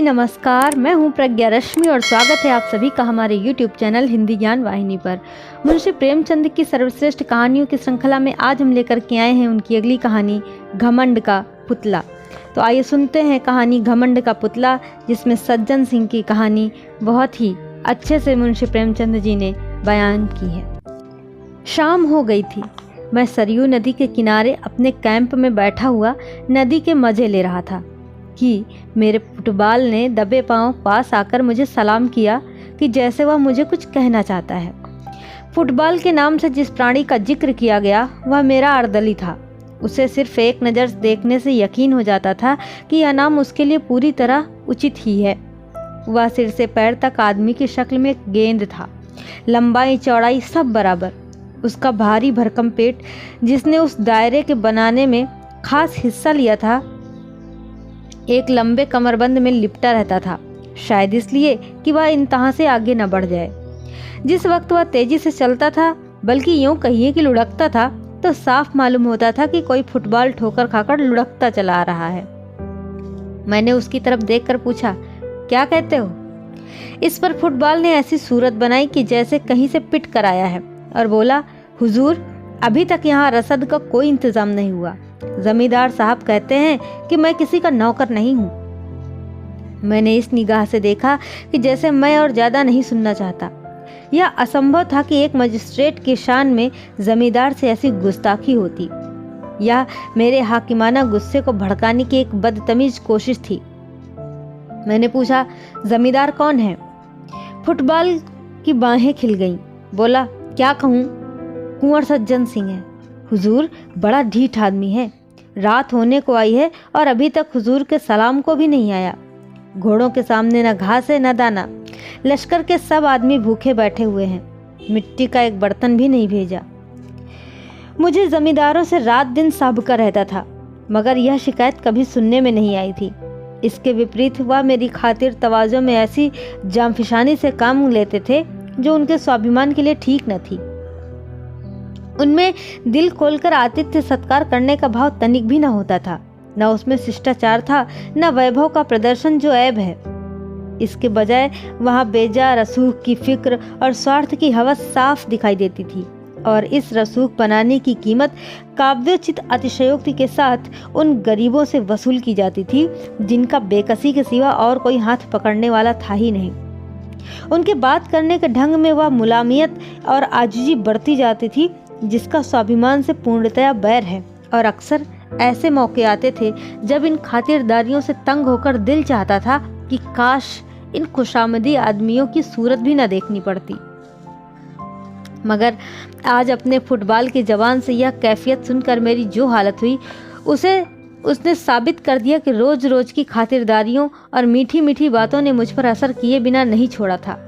नमस्कार, मैं हूं प्रज्ञा रश्मि और स्वागत है आप सभी का हमारे YouTube चैनल हिंदी ज्ञान वाहिनी पर। मुंशी प्रेमचंद की सर्वश्रेष्ठ कहानियों की श्रृंखला में आज हम लेकर के आए हैं उनकी अगली कहानी घमंड का पुतला। तो आइए सुनते हैं कहानी घमंड का पुतला, जिसमें सज्जन सिंह की कहानी बहुत ही अच्छे से मुंशी प्रेमचंद जी ने बयान की है। शाम हो गई थी। मैं सरयू नदी के किनारे अपने कैंप में बैठा हुआ नदी के मजे ले रहा था कि मेरे फुटबॉल ने दबे पांव पास आकर मुझे सलाम किया कि जैसे वह मुझे कुछ कहना चाहता है। फुटबॉल के नाम से जिस प्राणी का जिक्र किया गया वह मेरा अर्दली था। उसे सिर्फ एक नज़र देखने से यकीन हो जाता था कि यह नाम उसके लिए पूरी तरह उचित ही है। वह सिर से पैर तक आदमी की शक्ल में एक गेंद था, लंबाई चौड़ाई सब बराबर। उसका भारी भरकम पेट, जिसने उस दायरे के बनाने में खास हिस्सा लिया था, एक लंबे कमरबंद में लिपटा रहता था, शायद इसलिए कि वह इंतहा से आगे न बढ़ जाए। जिस वक्त वह तेजी से चलता था, बल्कि यूं कहिए कि लुढ़कता था, तो साफ मालूम होता था कि कोई फुटबॉल ठोकर खाकर लुढ़कता चला आ रहा है। मैंने उसकी तरफ देखकर पूछा, क्या कहते हो? इस पर फुटबॉल ने ऐसी सूरत बनाई कि जैसे कहीं से पिट कर आया है और बोला, हुजूर, अभी तक यहाँ रसद का कोई इंतजाम नहीं हुआ। जमींदार साहब कहते हैं कि मैं किसी का नौकर नहीं हूँ। मैंने इस निगाह से देखा कि जैसे मैं और ज्यादा नहीं सुनना चाहता। यह असंभव था कि एक मजिस्ट्रेट की शान में जमींदार से ऐसी गुस्ताखी होती। यह मेरे हाकिमाना गुस्से को भड़काने की एक बदतमीज कोशिश थी। मैंने पूछा, जमींदार कौन है? फुटबॉल की बाहें खिल गईं। बोला, क्या कहूँ, कुंवर सज्जन सिंह है। हुजूर, बड़ा ढीठ आदमी है। रात होने को आई है और अभी तक हुजूर के सलाम को भी नहीं आया। घोड़ों के सामने न घास है न दाना। लश्कर के सब आदमी भूखे बैठे हुए हैं। मिट्टी का एक बर्तन भी नहीं भेजा। मुझे जमींदारों से रात दिन साबका रहता था, मगर यह शिकायत कभी सुनने में नहीं आई थी। इसके विपरीत वह मेरी खातिर तवाज़ो में ऐसी जामफिशानी से काम लेते थे जो उनके स्वाभिमान के लिए ठीक न थी। उनमें दिल खोलकर आतिथ्य सत्कार करने का भाव तनिक भी न होता था। न उसमें शिष्टाचार था, न वैभव का प्रदर्शन जो ऐब है। इसके बजाय वहाँ बेजा रसूख की फिक्र और स्वार्थ की हवस साफ दिखाई देती थी, और इस रसूख बनाने की कीमत काव्योचित अतिशयोक्ति के साथ उन गरीबों से वसूल की जाती थी जिनका बेकसी के सिवा और कोई हाथ पकड़ने वाला था ही नहीं। उनके बात करने के ढंग में वह मुलामियत और आजिजी बढ़ती जाती थी जिसका स्वाभिमान से पूर्णतया बैर है। और अक्सर ऐसे मौके आते थे जब इन खातिरदारियों से तंग होकर दिल चाहता था कि काश इन खुशामदी आदमियों की सूरत भी न देखनी पड़ती। मगर आज अपने फुटबॉल की जवान से यह कैफियत सुनकर मेरी जो हालत हुई, उसने साबित कर दिया कि रोज रोज की खातिरदारियों और मीठी मीठी बातों ने मुझ पर असर किए बिना नहीं छोड़ा था।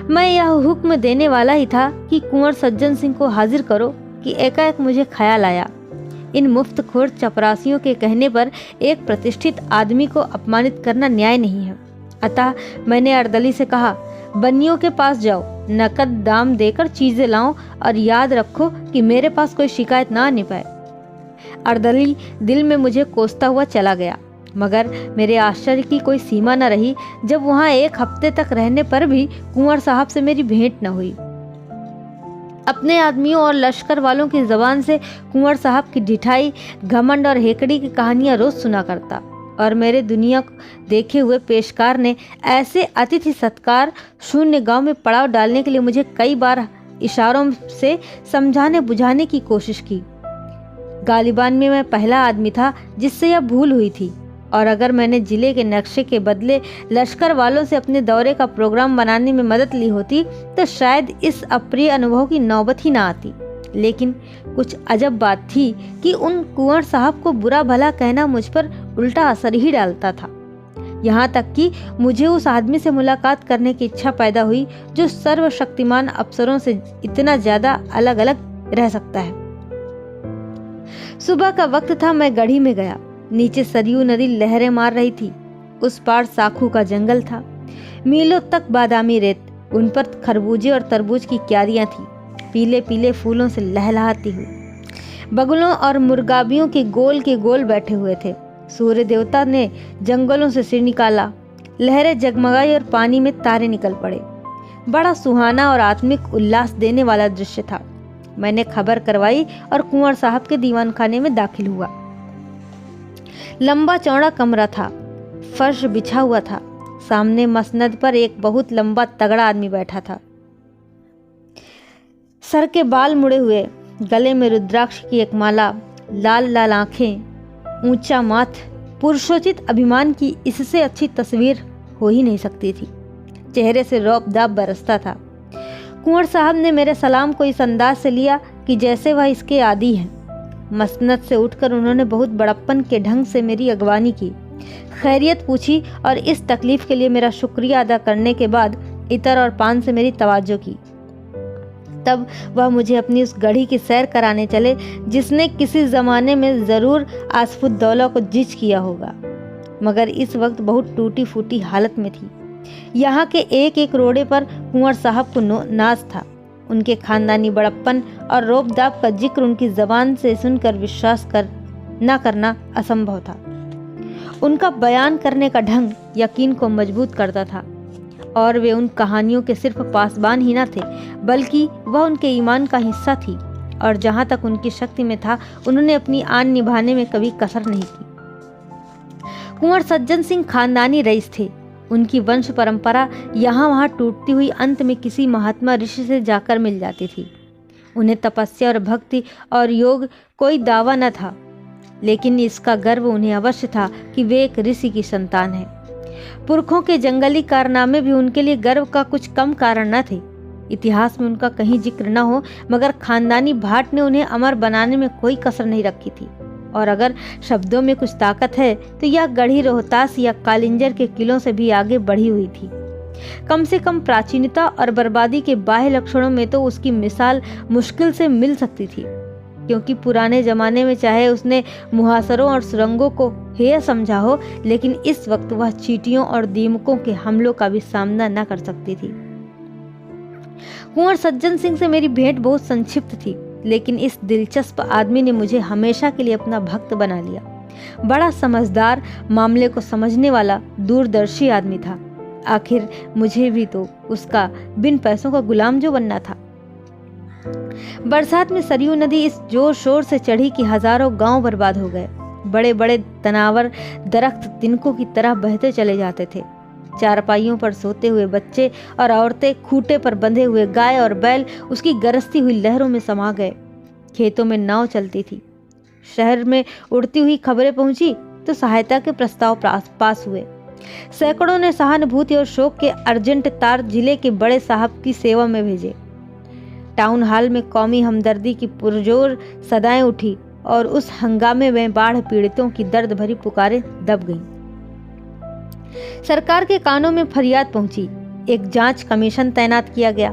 मैं यह हुक्म देने वाला ही था कि कुंवर सज्जन सिंह को हाजिर करो कि एकाएक मुझे ख्याल आया, इन मुफ्तखोर चपरासियों के कहने पर एक प्रतिष्ठित आदमी को अपमानित करना न्याय नहीं है। अतः मैंने अर्दली से कहा, बनियों के पास जाओ, नकद दाम देकर चीजें लाओ और याद रखो कि मेरे पास कोई शिकायत ना आने पाए। अर्दली दिल में मुझे कोसता हुआ चला गया, मगर मेरे आश्चर्य की कोई सीमा न रही जब वहां एक हफ्ते तक रहने पर भी कुंवर साहब से मेरी भेंट न हुई। अपने आदमियों और लश्कर वालों की जबान से कुंवर साहब की ढिठाई, घमंड और हेकड़ी की कहानियां रोज सुना करता, और मेरे दुनिया देखे हुए पेशकार ने ऐसे अतिथि सत्कार शून्य गांव में पड़ाव डालने के लिए मुझे कई बार इशारों से समझाने बुझाने की कोशिश की। गालिबान में मैं पहला आदमी था जिससे यह भूल हुई थी, और अगर मैंने जिले के नक्शे के बदले लश्कर वालों से अपने दौरे का प्रोग्राम बनाने में मदद ली होती तो शायद इस अप्रिय अनुभव की नौबत ही ना आती। लेकिन कुछ अजब बात थी कि उन कुंवर साहब को बुरा भला कहना मुझ पर उल्टा असर ही डालता था। यहाँ तक कि मुझे उस आदमी से मुलाकात करने की इच्छा पैदा हुई जो सर्वशक्तिमान अफसरों से इतना ज्यादा अलग अलग रह सकता है। सुबह का वक्त था। मैं गढ़ी में गया। नीचे सरयू नदी लहरें मार रही थी। उस पार साखू का जंगल था, मीलों तक बादामी रेत, उन पर खरबूजे और तरबूज की क्यारियां थी, पीले पीले फूलों से लहलहाती हुई। बगुलों और मुर्गाबियों के गोल बैठे हुए थे। सूर्य देवता ने जंगलों से सिर निकाला। लहरें जगमगाई और पानी में तारे निकल पड़े। बड़ा सुहाना और आत्मिक उल्लास देने वाला दृश्य था। मैंने खबर करवाई और कुंवर साहब के दीवान खाने में दाखिल हुआ। लंबा चौड़ा कमरा था, फर्श बिछा हुआ था। सामने मसनद पर एक बहुत लंबा तगड़ा आदमी बैठा था। सर के बाल मुड़े हुए, गले में रुद्राक्ष की एक माला, लाल लाल आंखें, ऊंचा माथ, पुरुषोचित अभिमान की इससे अच्छी तस्वीर हो ही नहीं सकती थी। चेहरे से रौब-दाब बरसता था। कुंवर साहब ने मेरे सलाम को इस अंदाज से लिया कि जैसे वह इसके आदी हैं। मसनद से उठकर उन्होंने बहुत बड़प्पन के ढंग से मेरी अगवानी की, खैरियत पूछी और इस तकलीफ के लिए मेरा शुक्रिया अदा करने के बाद इतर और पान से मेरी तवज्जो की। तब वह मुझे अपनी उस गढ़ी की सैर कराने चले जिसने किसी ज़माने में ज़रूर आसफुद्दौला को जिच किया होगा, मगर इस वक्त बहुत टूटी फूटी हालत में थी। यहाँ के एक एक रोड़े पर कुंवर साहब को नाज था। उनके खानदानी बड़प्पन और रोब-दाब का जिक्र उनकी ज़बान से सुनकर विश्वास न करना असंभव था। उनका बयान करने का ढंग यकीन को मजबूत करता था और वे उन कहानियों के सिर्फ पासबान ही न थे, बल्कि वह उनके ईमान का हिस्सा थी और जहाँ तक उनकी शक्ति में था उन्होंने अपनी आन निभाने में कभी कसर नहीं की। कुंवर सज्जन सिंह खानदानी रईस थे। उनकी वंश परंपरा यहाँ वहाँ टूटती हुई अंत में किसी महात्मा ऋषि से जाकर मिल जाती थी। उन्हें तपस्या और भक्ति और योग कोई दावा न था, लेकिन इसका गर्व उन्हें अवश्य था कि वे एक ऋषि की संतान है। पुरखों के जंगली कारनामे भी उनके लिए गर्व का कुछ कम कारण न थे। इतिहास में उनका कहीं जिक्र न हो, मगर खानदानी भाट ने उन्हें अमर बनाने में कोई कसर नहीं रखी थी। और अगर शब्दों में कुछ ताकत है तो यह गढ़ी रोहतास या कालिंजर के किलों से भी आगे बढ़ी हुई थी। कम से कम प्राचीनता और बर्बादी के बाह्य लक्षणों में तो उसकी मिसाल मुश्किल से मिल सकती थी, क्योंकि पुराने जमाने में चाहे उसने मुहासरों और सुरंगों को हेय समझा हो, लेकिन इस वक्त वह चींटियों और दीमकों के हमलों का भी सामना न कर सकती थी। कुंवर सज्जन सिंह से मेरी भेंट बहुत संक्षिप्त थी, लेकिन इस दिलचस्प आदमी ने मुझे हमेशा के लिए अपना भक्त बना लिया। बड़ा समझदार, मामले को समझने वाला, दूरदर्शी आदमी था। आखिर मुझे भी तो उसका बिन पैसों का गुलाम जो बनना था। बरसात में सरयू नदी इस जोर शोर से चढ़ी कि हजारों गांव बर्बाद हो गए। बड़े बड़े तनावर दरख्त तिनकों की तरह बहते चले जाते थे। चारपाइयों पर सोते हुए बच्चे और औरतें, खूंटे पर बंधे हुए गाय और बैल उसकी गरजती हुई लहरों में समा गए। खेतों में नाव चलती थी। शहर में उड़ती हुई खबरें पहुंची तो सहायता के प्रस्ताव पास हुए। सैकड़ों ने सहानुभूति और शोक के अर्जेंट तार जिले के बड़े साहब की सेवा में भेजे। टाउन हॉल में कौमी हमदर्दी की पुरजोर सदाएं उठी और उस हंगामे में बाढ़ पीड़ितों की दर्द भरी पुकारें दब गईं। सरकार के कानों में फरियाद पहुंची। एक जांच कमीशन तैनात किया गया।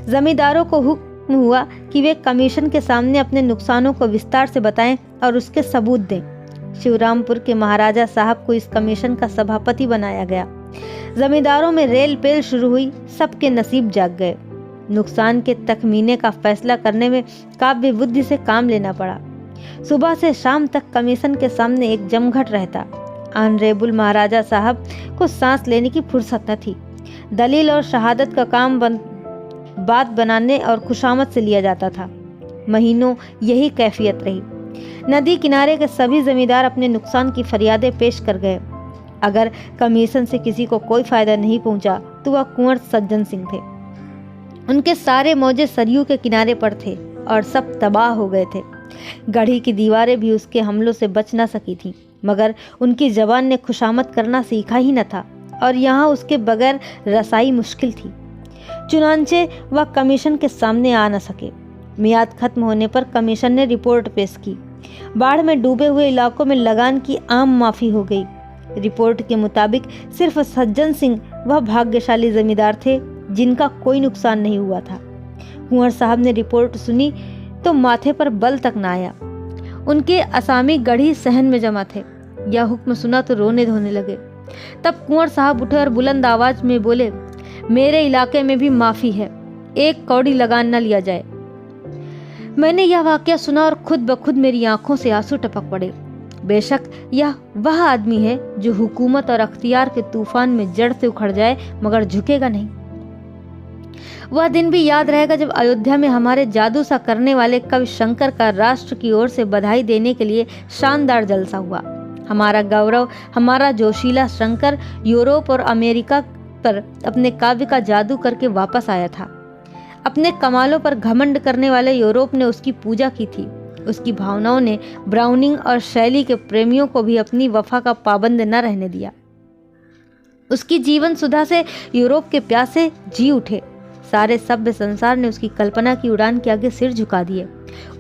जमींदारों को हुक्म हुआ कि वे कमीशन के सामने अपने नुकसानों को विस्तार से बताएं और उसके सबूत दें। शिवरामपुर के महाराजा साहब को इस कमीशन का सभापति बनाया गया। जमींदारों में रेल पेल शुरू हुई। सबके नसीब जाग गए। नुकसान के तखमीने का फैसला करने में काव्य बुद्धि से काम लेना पड़ा। सुबह से शाम तक कमीशन के सामने एक जमघट रहता। ऑनरेबल महाराजा साहब को सांस लेने की फुर्सत न थी। दलील और शहादत का काम बात बनाने और खुशामद से लिया जाता था। महीनों यही कैफियत रही। नदी किनारे के सभी जमींदार अपने नुकसान की फरियादें पेश कर गए। अगर कमीशन से किसी को कोई फायदा नहीं पहुंचा तो वह कुंवर सज्जन सिंह थे। उनके सारे मौजे सरयू के किनारे पर थे और सब तबाह हो गए थे। गढ़ी की दीवारें भी उसके हमलों से बच न सकी थीं, मगर उनकी जबान ने खुशामद करना सीखा ही न था और यहाँ उसके बगैर रसाई मुश्किल थी। चुनांचे वह कमीशन के सामने आ न सके। मियाद खत्म होने पर कमीशन ने रिपोर्ट पेश की। बाढ़ में डूबे हुए इलाकों में लगान की आम माफी हो गई। रिपोर्ट के मुताबिक सिर्फ सज्जन सिंह वह भाग्यशाली जमींदार थे जिनका कोई नुकसान नहीं हुआ था। कुंवर साहब ने रिपोर्ट सुनी तो माथे पर बल तक न आया। उनके असामी गढ़ी सहन में जमा थे। यह हुक्म सुना तो रोने धोने लगे। तब कुंवर साहब उठे और बुलंद आवाज में बोले, मेरे इलाके में भी माफी है, एक कौड़ी लगान न लिया जाए। मैंने यह वाकया सुना और खुद ब खुद मेरी आंखों से आंसू टपक पड़े। बेशक यह वह आदमी है जो हुकूमत और अख्तियार के तूफान में जड़ से उखड़ जाए मगर झुकेगा नहीं। वह दिन भी याद रहेगा जब अयोध्या में हमारे जादू सा करने वाले कवि शंकर का राष्ट्र की ओर से बधाई देने के लिए शानदार जलसा हुआ। हमारा गौरव, हमारा जोशीला शंकर यूरोप और अमेरिका पर अपने काव्य का जादू करके वापस आया था। अपने कमालों पर घमंड करने वाले यूरोप ने उसकी पूजा की थी। उसकी भावनाओं ने ब्राउनिंग और शैली के प्रेमियों को भी अपनी वफा का पाबंद न रहने दिया। उसकी जीवन सुधा से यूरोप के प्यासे जी उठे। सारे सभ्य संसार ने उसकी कल्पना की उड़ान के आगे सिर झुका दिए।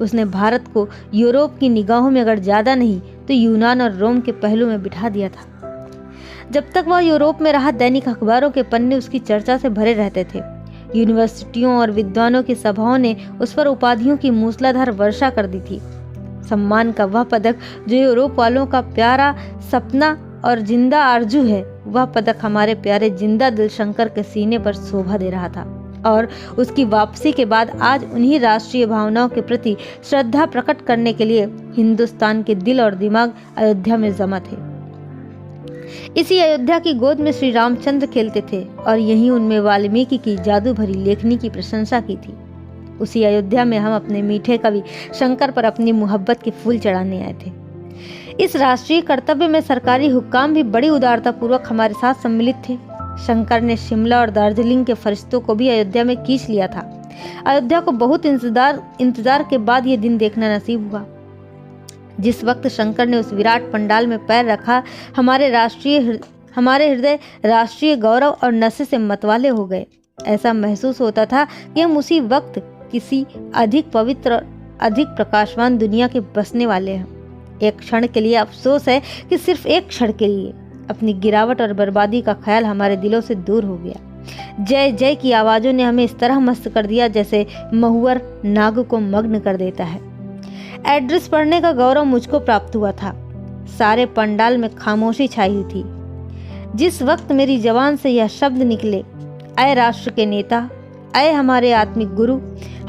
उसने भारत को यूरोप की निगाहों में अगर ज्यादा नहीं तो यूनान और रोम के पहलू में बिठा दिया था। जब तक वह यूरोप में रहा, दैनिक अखबारों के पन्ने उसकी चर्चा से भरे रहते थे। यूनिवर्सिटियों और विद्वानों की सभाओं ने उस पर उपाधियों की मूसलाधार वर्षा कर दी थी। सम्मान का वह पदक जो यूरोप वालों का प्यारा सपना और जिंदा आरजू है, वह पदक हमारे प्यारे जिंदा दिल शंकर के सीने पर शोभा दे रहा था। और उसकी वापसी के बाद आज उन्हीं राष्ट्रीय भावनाओं के प्रति श्रद्धा प्रकट करने के लिए हिंदुस्तान के दिल और दिमाग अयोध्या में जमा थे। इसी अयोध्या की गोद में श्री रामचंद्र खेलते थे और यहीं उनमें वाल्मीकि की जादू भरी लेखनी की प्रशंसा की थी। उसी अयोध्या में हम अपने मीठे कवि शंकर पर अपनी मोहब्बत के फूल चढ़ाने आए थे। इस राष्ट्रीय कर्तव्य में सरकारी हुक्काम भी बड़ी उदारता पूर्वक हमारे साथ सम्मिलित थे। शंकर ने शिमला और दार्जिलिंग के फरिश्तों को भी अयोध्या में खींच लिया था। अयोध्या को बहुत इंतजार के बाद ये दिन देखना नसीब हुआ। जिस वक्त शंकर ने उस विराट पंडाल में पैर रखा, हमारे हृदय राष्ट्रीय गौरव और नशे से मतवाले हो गए। ऐसा महसूस होता था कि हम उसी वक्त किसी अधिक पवित्र और अधिक प्रकाशवान दुनिया के बसने वाले हैं। एक क्षण के लिए अफसोस है कि सिर्फ एक क्षण के लिए अपनी गिरावट और बर्बादी का ख्याल हमारे दिलों से दूर हो गया। जय जय की आवाजों ने हमें इस तरह मस्त कर दिया जैसे महुअर नाग को मग्न कर देता है। एड्रेस पढ़ने का गौरव मुझको प्राप्त हुआ था। सारे पंडाल में खामोशी छाई हुई थी। जिस वक्त मेरी जबान से यह शब्द निकले, अय राष्ट्र के नेता, अय हमारे आत्मिक गुरु,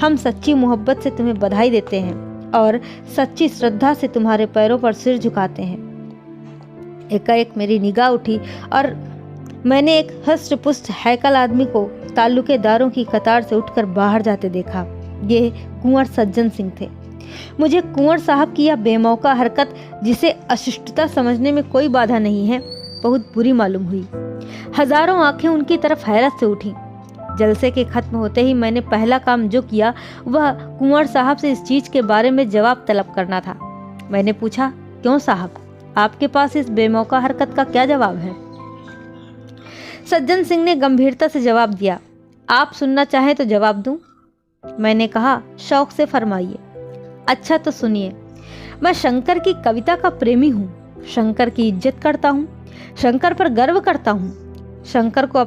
हम सच्ची मोहब्बत से तुम्हें बधाई देते हैं और सच्ची श्रद्धा से तुम्हारे पैरों पर सिर झुकाते हैं। एकाएक मेरी निगाह उठी और मैंने एक हष्ट-पुष्ट हैकल आदमी को ताल्लुकेदारों की कतार से उठकर बाहर जाते देखा। ये कुंवर सज्जन सिंह थे। मुझे कुंवर साहब की यह बेमौका हरकत, जिसे अशिष्टता समझने में कोई बाधा नहीं है, बहुत बुरी मालूम हुई। हजारों आंखें उनकी तरफ हैरत से उठी। जलसे के खत्म होते ही मैंने पहला काम जो किया वह कुंवर साहब से इस चीज के बारे में जवाब तलब करना था। मैंने पूछा, क्यों साहब, आपके पास इस बेमौका हरकत का क्या जवाब है? सज्जन सिंह ने गंभीरता से जवाब दिया, आप सुनना चाहें तो जवाब दूं? मैंने कहा, शौक से फरमाइए। अच्छा तो सुनिए, मैं शंकर की कविता का प्रेमी हूँ, शंकर की इज्जत करता हूँ, शंकर पर गर्व करता हूँ, शंकर को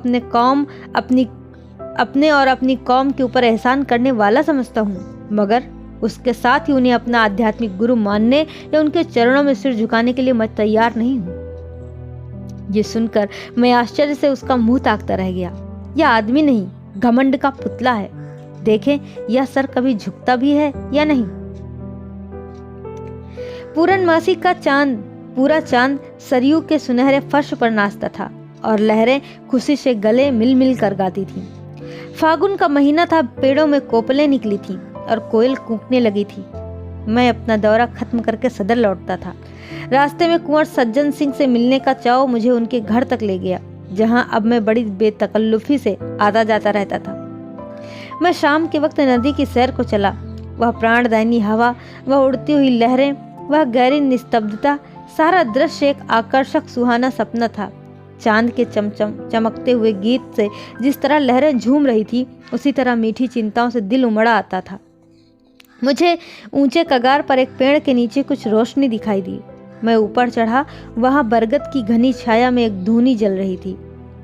अपने और अपनी कौम के ऊपर एहसान करने वाला समझता हूँ, मगर उसके साथ ही उन्हें अपना आध्यात्मिक गुरु मानने या उनके चरणों में सिर झुकाने के लिए मैं तैयार नहीं हूँ। ये सुनकर मैं आश्चर्य से उसका मुंह ताकता रह गया। यह आदमी नहीं, घमंड का पुतला है। देखें यह सर कभी झुकता भी है या नहीं। पूर्णमासी का पूरा चांद सरयू के सुनहरे फर्श पर नाचता था और लहरें खुशी से गले मिल मिल कर गाती थीं। फागुन का महीना था, पेड़ों में कोपलें निकली थीं और कोयल कूकने लगी थी। मैं अपना दौरा खत्म करके सदर लौटता था। रास्ते में कुंवर सज्जन सिंह से मिलने का चाव मुझे उनके घर तक ले गया, जहां अब मैं बड़ी बेतकल्लुफी से आता जाता रहता था। मैं शाम के वक्त नदी की सैर को चला। वह प्राणदायिनी हवा, वह उड़ती हुई लहरें, वह गहरी निस्तब्धता, सारा दृश्य एक आकर्षक सुहाना सपना था। चांद के चमकते हुए गीत से जिस तरह लहरें झूम रही थी, उसी तरह मीठी चिंताओं से दिल उमड़ा आता था। मुझे ऊंचे कगार पर एक पेड़ के नीचे कुछ रोशनी दिखाई दी। मैं ऊपर चढ़ा। वहां बरगद की घनी छाया में एक धूनी जल रही थी।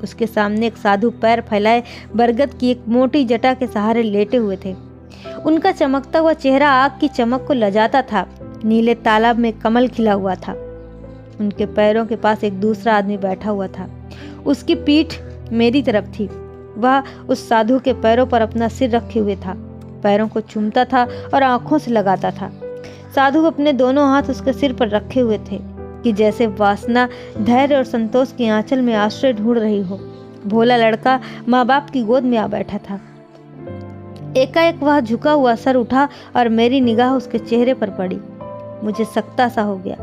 उसके सामने एक साधु पैर फैलाए बरगद की एक मोटी जटा के सहारे लेटे हुए थे। उनका चमकता हुआ चेहरा आग की चमक को लजाता था। नीले तालाब में कमल खिला हुआ था। उनके पैरों के पास एक दूसरा आदमी बैठा हुआ था। उसकी पीठ मेरी तरफ थी। वह उस साधु के पैरों पर अपना सिर रखे हुए था, पैरों को चूमता था और आंखों से लगाता था। साधु अपने दोनों हाथ उसके सिर पर रखे हुए थे। कि जैसे वासना धैर्य और संतोष के आंचल में आश्रय ढूंढ रही हो। भोला लड़का माँ बाप की गोद में आ बैठा था। एकाएक वह झुका हुआ सर उठा और मेरी निगाह उसके चेहरे पर पड़ी। मुझे सकता सा हो गया।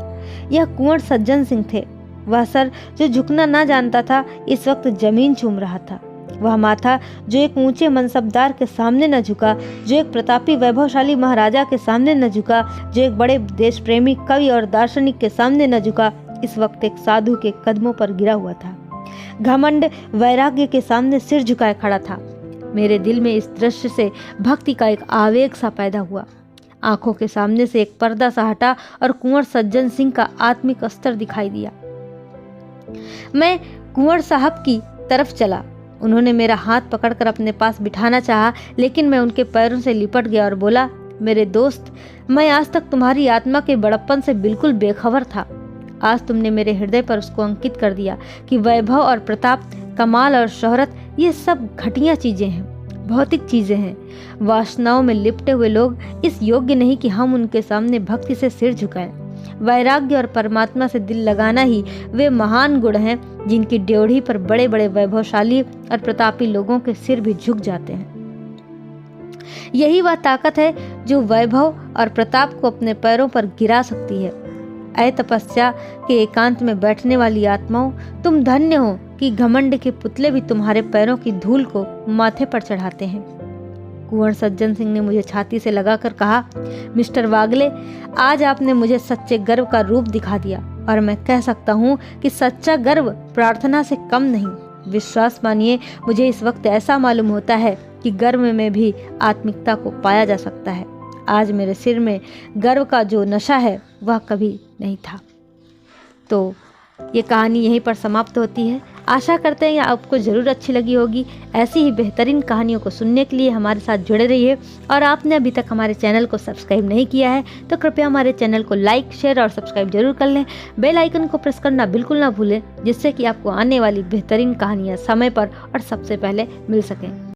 यह कुंवर सज्जन सिंह थे। वह सर जो झुकना ना जानता था इस वक्त जमीन चूम रहा था। वह माथा जो एक ऊंचे मनसबदार के सामने न झुका, जो एक प्रतापी वैभवशाली महाराजा के सामने न झुका, जो एक बड़े देश प्रेमी कवि और दार्शनिक के सामने न झुका, इस वक्त एक साधु के कदमों पर गिरा हुआ था। घमंड वैराग्य के सामने सिर झुकाए खड़ा था। मेरे दिल में इस दृश्य से भक्ति का एक आवेग सा पैदा हुआ। आंखों के सामने से एक पर्दा सा हटा और कुंवर सज्जन सिंह का आत्मिक स्तर दिखाई दिया। मैं कुंवर साहब की तरफ चला। उन्होंने मेरा हाथ पकड़कर अपने पास बिठाना चाहा, लेकिन मैं उनके पैरों से लिपट गया और बोला, मेरे दोस्त, मैं आज तक तुम्हारी आत्मा के बड़प्पन से बिल्कुल बेखबर था। आज तुमने मेरे हृदय पर उसको अंकित कर दिया कि वैभव और प्रताप, कमाल और शोहरत ये सब घटिया चीजें हैं, भौतिक चीजें हैं। वासनाओं में लिपटे हुए लोग इस योग्य नहीं कि हम उनके सामने भक्ति से सिर झुकाएं। वैराग्य और परमात्मा से दिल लगाना ही वे महान गुण हैं जिनकी ड्योढ़ी पर बड़े बड़े वैभवशाली और प्रतापी लोगों के सिर भी झुक जाते हैं। यही वह ताकत है जो वैभव और प्रताप को अपने पैरों पर गिरा सकती है। ऐ तपस्या के एकांत में बैठने वाली आत्माओं, तुम धन्य हो कि घमंड के पुतले भी तुम्हारे पैरों की धूल को माथे पर चढ़ाते हैं। कुंवर सज्जन सिंह ने मुझे छाती से लगाकर कहा, मिस्टर वागले, आज आपने मुझे सच्चे गर्व का रूप दिखा दिया और मैं कह सकता हूँ कि सच्चा गर्व प्रार्थना से कम नहीं। विश्वास मानिए, मुझे इस वक्त ऐसा मालूम होता है कि गर्व में भी आत्मिकता को पाया जा सकता है। आज मेरे सिर में गर्व का जो नशा है वह कभी नहीं था। तो ये कहानी यहीं पर समाप्त होती है। आशा करते हैं आपको ज़रूर अच्छी लगी होगी। ऐसी ही बेहतरीन कहानियों को सुनने के लिए हमारे साथ जुड़े रहिए। और आपने अभी तक हमारे चैनल को सब्सक्राइब नहीं किया है तो कृपया हमारे चैनल को लाइक, शेयर और सब्सक्राइब जरूर कर लें। बेल आइकन को प्रेस करना बिल्कुल ना भूलें, जिससे कि आपको आने वाली बेहतरीन कहानियाँ समय पर और सबसे पहले मिल सकें।